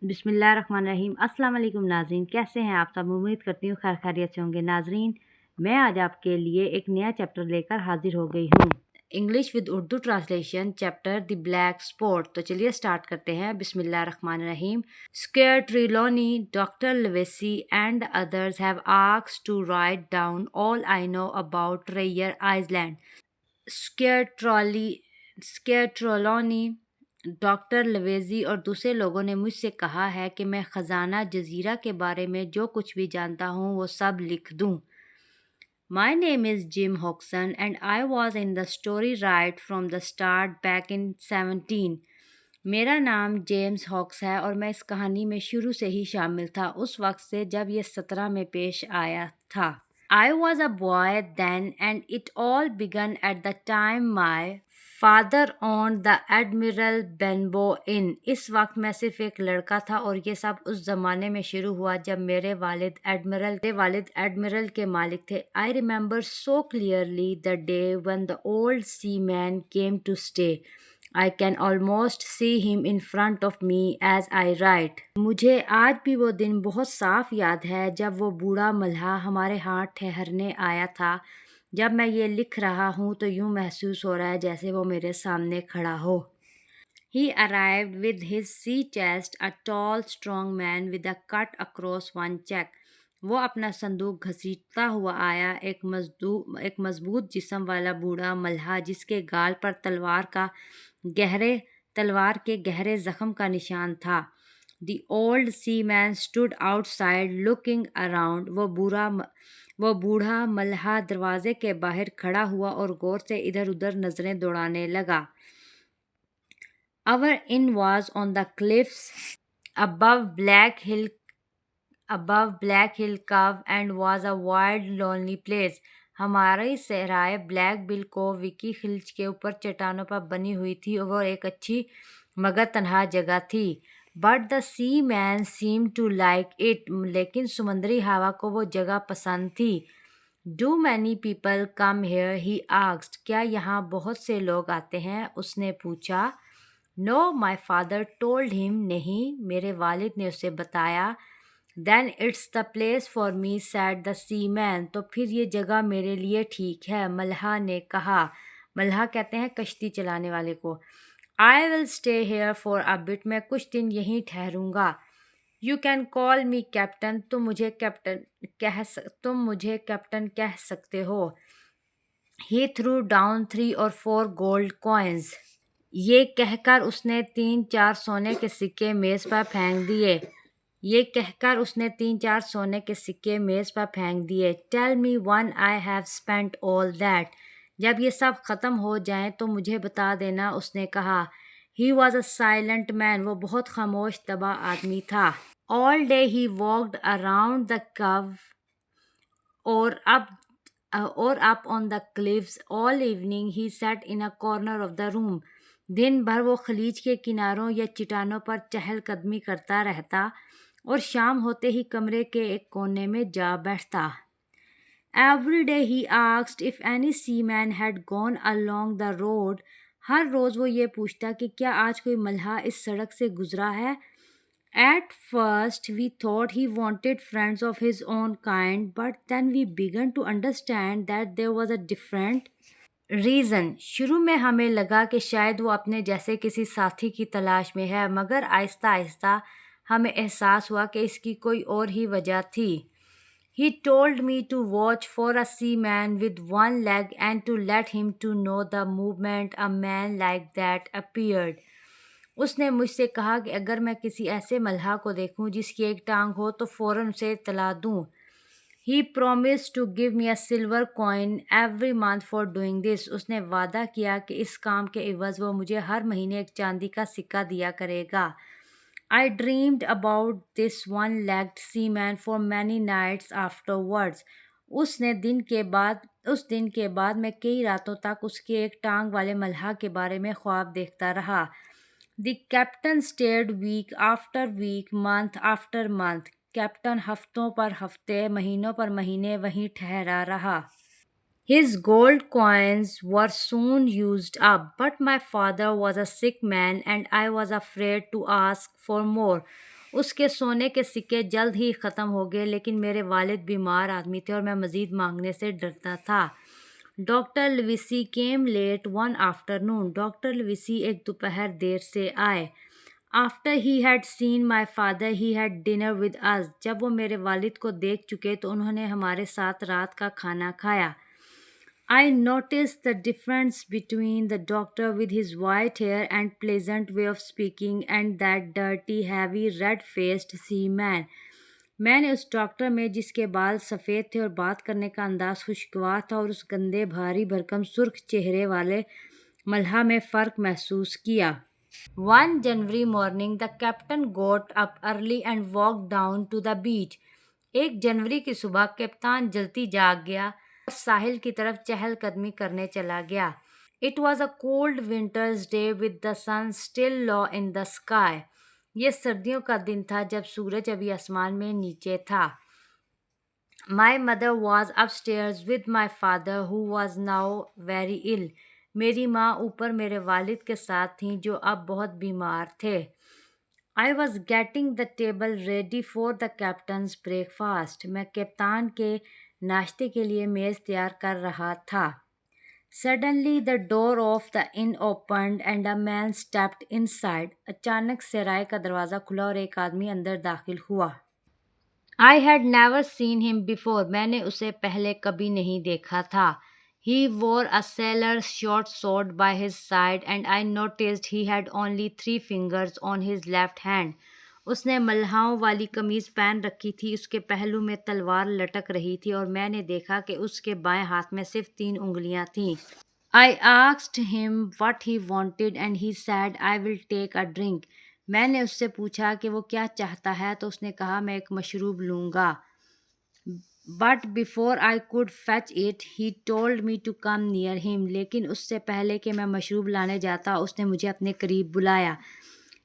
بسم اللہ الرحمن الرحیم۔ السلام علیکم ناظرین، کیسے ہیں آپ سب؟ امید کرتی ہوں خیر خیریت سے ہوں گے۔ ناظرین، میں آج آپ کے لیے ایک نیا چیپٹر لے کر حاضر ہو گئی ہوں، English with Urdu translation, chapter the black spot. تو چلیے اسٹارٹ کرتے ہیں۔ بسم اللہ الرحمن الرحیم۔ Squire Trelawney, Dr. Livesey and others have asked to write down all I know about Rhyer Island. Squire Trelawney, doctor Livesey اور دوسرے لوگوں نے مجھ سے کہا ہے کہ میں خزانہ جزیرہ کے بارے میں جو کچھ بھی جانتا ہوں وہ سب لکھ دوں۔ My name is Jim Hodgson and I was in the story right from the start back in 17۔ میرا نام جیمز ہاکس ہے اور میں اس کہانی میں شروع سے ہی شامل تھا، اس وقت سے جب یہ 17 میں پیش آیا تھا۔ I was a boy then and it all began at the time my father owned the Admiral Benbow Inn۔ اس وقت میں صرف ایک لڑکا تھا اور یہ سب اس زمانے میں شروع ہوا جب میرے والد ایڈمرل کے مالک تھے۔ I remember so clearly the day when the old seaman came to stay۔ I can almost see him in front of me as I write۔ مجھے آج بھی وہ دن بہت صاف یاد ہے جب وہ بوڑھا ملحہ ہمارے ہاں ٹھہرنے آیا تھا۔ جب میں یہ لکھ رہا ہوں تو یوں محسوس ہو رہا ہے جیسے وہ میرے سامنے کھڑا ہو۔ He arrived with his sea chest, a tall, strong man with a cut across one cheek۔ وہ اپنا صندوق گھسیٹتا ہوا آیا، ایک مضبوط جسم والا بوڑھا ملحہ جس کے گال پر تلوار کے گہرے زخم کا نشان تھا۔ The old seaman stood outside looking around۔ وہ بوڑھا ملحہ دروازے کے باہر کھڑا ہوا اور غور سے ادھر ادھر نظریں دوڑانے لگا۔ Our inn was on the cliffs above Black Hill Cove and was a wild, lonely place۔ ہماری صحرائے بلیک بل کو وکی خلیج کے اوپر چٹانوں پر بنی ہوئی تھی اور وہ ایک اچھی مگر تنہا جگہ تھی۔ But the seaman seemed to like it۔ لیکن سمندری ہوا کو وہ جگہ پسند تھی۔ Do many people come here؟ He asked۔ کیا یہاں بہت سے لوگ آتے ہیں؟ اس نے پوچھا۔ No, my father told him۔ نہیں، میرے والد نے اسے بتایا۔ Then it's the place for me said the seaman۔ تو پھر یہ جگہ میرے لیے ٹھیک ہے، ملحہ نے کہا۔ ملحہ کہتے ہیں کشتی چلانے والے کو۔ I will stay here for a bit۔ میں کچھ دن یہیں ٹھہروں گا۔ You can call me captain۔ تم مجھے کیپٹن کہہ سکتے ہو۔ He threw down 3 or 4 gold coins۔ یہ کہہ کر اس نے 3-4 سونے کے سکے میز پر پھینک دیے۔ Tell me when I have spent all that۔ جب یہ سب ختم ہو جائیں تو مجھے بتا دینا، اس نے کہا۔ He was a silent man۔ وہ بہت خاموش طبع آدمی تھا۔ All day he walked around the cove or up on the cliffs۔ All evening he sat in a corner of the room۔ دن بھر وہ خلیج کے کناروں یا چٹانوں پر چہل قدمی کرتا رہتا اور شام ہوتے ہی کمرے کے ایک کونے میں جا بیٹھتا۔ Every day he asked if any seaman had gone along the road۔ ہر روز وہ یہ پوچھتا کہ کیا آج کوئی ملحہ اس سڑک سے گزرا ہے۔ At first we thought he wanted friends of his own kind, but then we began to understand that there was a different reason۔ شروع میں ہمیں لگا کہ شاید وہ اپنے جیسے کسی ساتھی کی تلاش میں ہے، مگر آہستہ آہستہ ہمیں احساس ہوا کہ اس کی کوئی اور ہی وجہ تھی۔ He told me to watch for a seaman with one leg and to let him to know the moment a man like that appeared۔ اس نے مجھ سے کہا کہ اگر میں کسی ایسے ملحہ کو دیکھوں جس کی ایک ٹانگ ہو تو فوراً اسے اطلاع دوں۔ He promised to give me a silver coin every month for doing this۔ اس نے وعدہ کیا کہ اس کام کے عوض وہ مجھے ہر مہینے ایک چاندی کا سکہ دیا کرے گا۔ I dreamed about this one-legged seaman for many nights afterwards۔ اس دن کے بعد میں کئی راتوں تک اس کے ایک ٹانگ والے ملحہ کے بارے میں خواب دیکھتا رہا۔ The captain stayed week after week, month after month۔ Captain ہفتوں پر ہفتے، مہینوں پر مہینے وہیں ٹھہرا رہا۔ His gold coins were soon used up, but my father was a sick man and I was afraid to ask for more۔ اس کے سونے کے سکے جلد ہی ختم ہو گئے، لیکن میرے والد بیمار آدمی تھے اور میں مزید مانگنے سے ڈرتا تھا۔ Doctor Livesey came late one afternoon. Doctor Livesey ایک دوپہر دیر سے آئے۔ After he had seen my father he had dinner with us۔ جب وہ میرے والد کو دیکھ چکے تو انہوں نے ہمارے ساتھ رات کا کھانا کھایا۔ I noticed the difference between the doctor with his white hair and pleasant way of speaking and that dirty, heavy, red-faced seaman۔ میں نے اس ڈاکٹر میں جس کے بال سفید تھے اور بات کرنے کا انداز خوشگوار تھا اور اس گندے بھاری بھرکم سرخ چہرے والے ملحہ میں فرق محسوس کیا۔ One January morning the captain got up early and walked down to the beach۔ 1 جنوری کی صبح کپتان جلدی جاگ گیا اور ساحل کی طرف چہل قدمی کرنے چلا گیا۔ It was a cold winter's day with the sun still low in the sky۔ یہ سردیوں کا دن تھا جب سورج ابھی آسمان میں نیچے تھا۔ My mother was upstairs with my father who was now very ill۔ میری ماں اوپر میرے والد کے ساتھ تھیں جو اب بہت بیمار تھے۔ I was getting the table ready for the captain's breakfast۔ میں کپتان کے ناشتے کے لیے میز تیار کر رہا تھا۔ Suddenly the door of the inn opened and a man stepped inside۔ اچانک سے رائے کا دروازہ کھلا اور ایک آدمی اندر داخل ہوا۔ I had never seen him before۔ میں نے اسے پہلے کبھی نہیں دیکھا تھا۔ He wore a sailor's short sword by his side and I noticed he had only 3 fingers on his left hand۔ اس نے ملحاؤں والی قمیض پہن رکھی تھی، اس کے پہلو میں تلوار لٹک رہی تھی اور میں نے دیکھا کہ اس کے بائیں ہاتھ میں صرف 3 انگلیاں تھیں۔ I asked him what he wanted and he said I will take a drink۔ میں نے اس سے پوچھا کہ وہ کیا چاہتا ہے تو اس نے کہا میں ایک مشروب لوں گا۔ But before I could fetch it he told me to come near him۔ لیکن اس سے پہلے کہ میں مشروب لانے جاتا اس نے مجھے اپنے قریب بلایا۔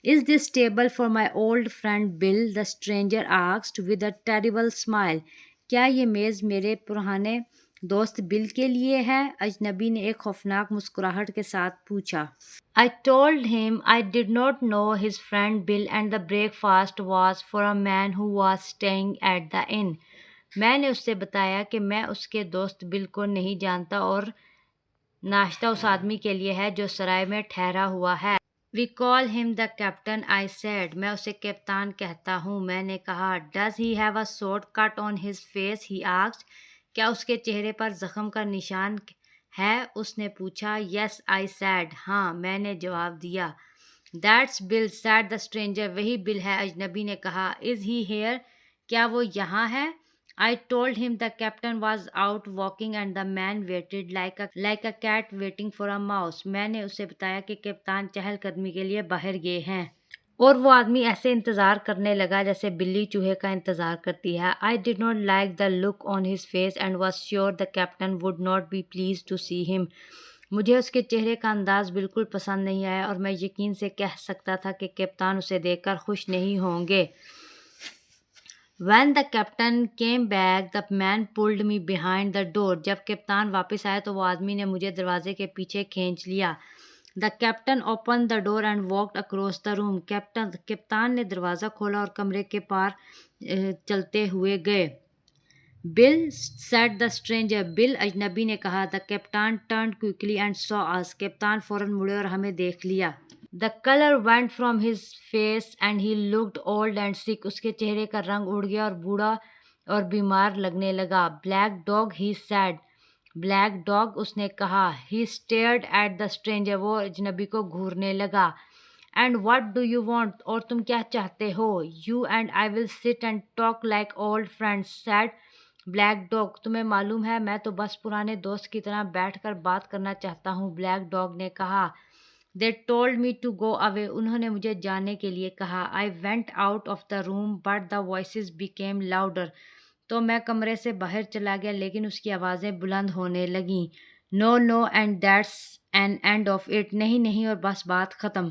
Is this table for my old friend Bill؟ the stranger asked with a terrible smile۔ کیا یہ میز میرے پرانے دوست بل کے لیے ہے؟ اجنبی نے ایک خوفناک مسکراہٹ کے ساتھ پوچھا۔ I told him I did not know his friend Bill and the breakfast was for a man who was staying at the inn۔ میں نے اس سے بتایا کہ میں اس کے دوست بل کو نہیں جانتا اور ناشتہ اس آدمی کے لیے ہے جو سرائے میں ٹھہرا ہوا ہے۔ We call him the captain I said۔ میں اسے کپتان کہتا ہوں، میں نے کہا۔ Does he have a sword cut on his face؟ he asked۔ کیا اس کے چہرے پر زخم کا نشان ہے؟ اس نے پوچھا۔ Yes I said۔ ہاں میں نے جواب دیا۔ That's Bill said the stranger۔ وہی بل ہے، اجنبی نے کہا۔ Is he here؟ کیا وہ یہاں ہے؟ I told him the captain was out walking and the man waited like a cat waiting for a mouse۔ میں نے اسے بتایا کہ کپتان چہل قدمی کے لیے باہر گئے ہیں اور وہ آدمی ایسے انتظار کرنے لگا جیسے بلی چوہے کا انتظار کرتی ہے۔ I did not like the look on his face and was sure the captain would not be pleased to see him۔ مجھے اس کے چہرے کا انداز بالکل پسند نہیں آیا اور میں یقین سے کہہ سکتا تھا کہ کپتان اسے دیکھ کر خوش نہیں ہوں گے۔ When the captain came back the man pulled me behind the door۔ جب کپتان واپس آئے تو وہ آدمی نے مجھے دروازے کے پیچھے کھینچ لیا۔ The captain opened the door and walked across the room۔ کپتان نے دروازہ کھولا اور کمرے کے پار چلتے ہوئے گئے۔ Bill said the stranger۔ بل اجنبی نے کہا۔ The captain turned quickly and saw us۔ کپتان فوراً مڑے اور ہمیں دیکھ لیا۔ The color went from his face and he looked old and sick۔ اس کے چہرے کا رنگ اڑ گیا اور بوڑھا اور بیمار لگنے لگا۔ Black dog he said۔ Black dog اس نے کہا۔ He stared at the stranger۔ وہ اجنبی کو گھورنے لگا۔ And what do you want؟ اور تم کیا چاہتے ہو؟ You and I will sit and talk like old friends said Black dog۔ تمہیں معلوم ہے میں تو بس پرانے دوست کی طرح بیٹھ کر بات کرنا چاہتا ہوں، Black dog نے کہا۔ They told me to go away۔ انہوں نے مجھے جانے کے لیے کہا۔ I went out of the room but the voices became louder۔ تو میں کمرے سے باہر چلا گیا لیکن اس کی آوازیں بلند ہونے لگیں۔ No no and that's an end of it۔ نہیں نہیں اور بس بات ختم۔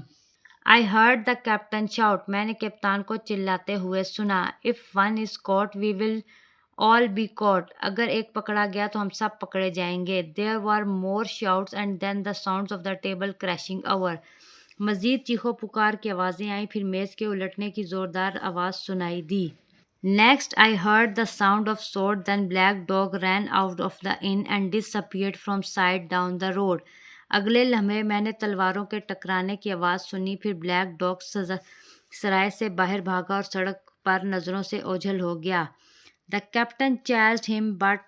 I heard the captain shout۔ میں نے کپتان کو چلاتے ہوئے سنا۔ If one is caught we will all be caught۔ اگر ایک پکڑا گیا تو ہم سب پکڑے جائیں گے۔ There were more shouts and then the sounds of the table crashing over۔ مزید چیخو پکار کی آوازیں آئیں، پھر میز کے الٹنے کی زوردار آواز سنائی دی۔ Next, I heard the sound of sword, then Black Dog ran out of the inn and disappeared from sight down the road. اگلے لمحے میں نے تلواروں کے ٹکرانے کی آواز سنی، پھر بلیک ڈاگ سرائے سے باہر بھاگا اور سڑک پر نظروں سے اوجھل ہو گیا۔ The captain chased him but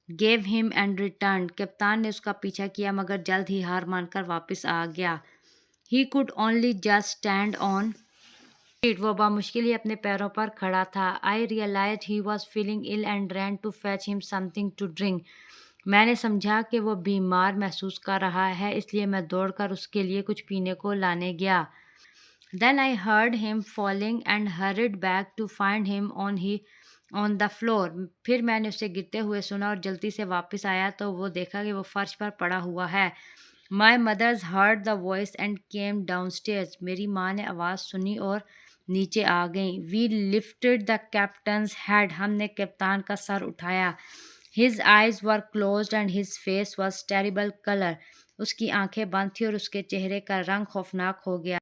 gave him and returned. کپتان نے اس کا پیچھا کیا مگر جلد ہی ہار مان کر واپس آ گیا۔ He could only just stand on feet. وہ بامشکل ہی اپنے پیروں پر کھڑا تھا۔ I realized he was feeling ill and ran to fetch him something to drink. میں نے سمجھا کہ وہ بیمار محسوس کر رہا ہے، اس لیے میں دوڑ کر اس کے لیے کچھ پینے کو لانے گیا۔ Then I heard him falling and hurried back to find him on the floor. پھر میں نے اسے گرتے ہوئے سنا اور جلدی سے واپس آیا تو وہ دیکھا کہ وہ فرش پر پڑا ہوا ہے۔ My mother heard the voice and came downstairs. میری ماں نے آواز سنی اور نیچے آ گئیں۔ We lifted the captain's head. ہم نے کپتان کا سر اٹھایا۔ His eyes were closed and his face was terrible color. اس کی آنکھیں بند تھیں اور اس کے چہرے کا رنگ خوفناک ہو گیا۔